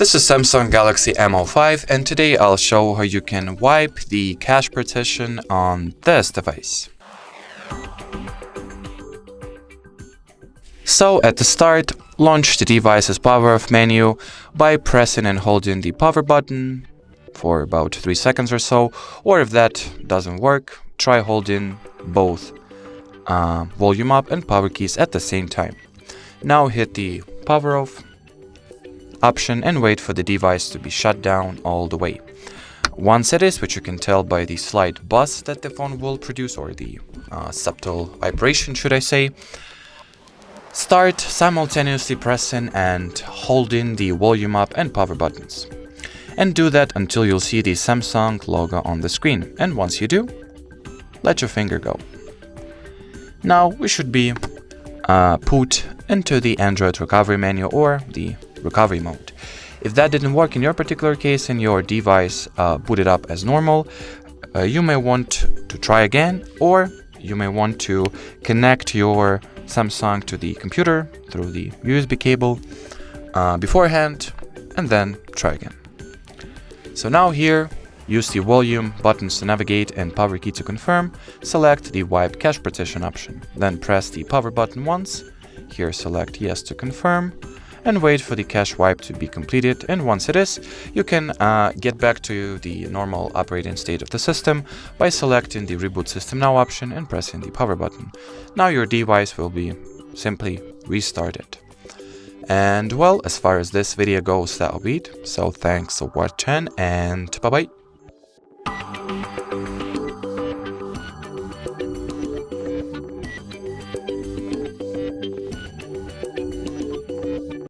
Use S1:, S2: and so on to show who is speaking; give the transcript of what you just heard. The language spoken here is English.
S1: This is Samsung Galaxy M05, and today I'll show how you can wipe the cache partition on this device. So at the start, launch the device's power off menu by pressing and holding the power button for about 3 seconds or so, or if that doesn't work, try holding both volume up and power keys at the same time. Now hit the power off option and wait for the device to be shut down all the way. Once it is, which you can tell by the slight buzz that the phone will produce, or the subtle vibration should I say, start simultaneously pressing and holding the volume up and power buttons. And do that until you'll see the Samsung logo on the screen. And once you do, let your finger go. Now we should be put into the Android recovery menu or the recovery mode. If that didn't work in your particular case and your device booted up as normal, you may want to try again, or you may want to connect your Samsung to the computer through the USB cable beforehand and then try again. So now here, use the volume buttons to navigate and power key to confirm. Select the wipe cache partition option. Then press the power button once. Here select yes to confirm and wait for the cache wipe to be completed. And once it is, you can get back to the normal operating state of the system by selecting the Reboot System Now option and pressing the power button. Now your device will be simply restarted. And well, as far as this video goes, that'll be it. So thanks for watching and bye bye.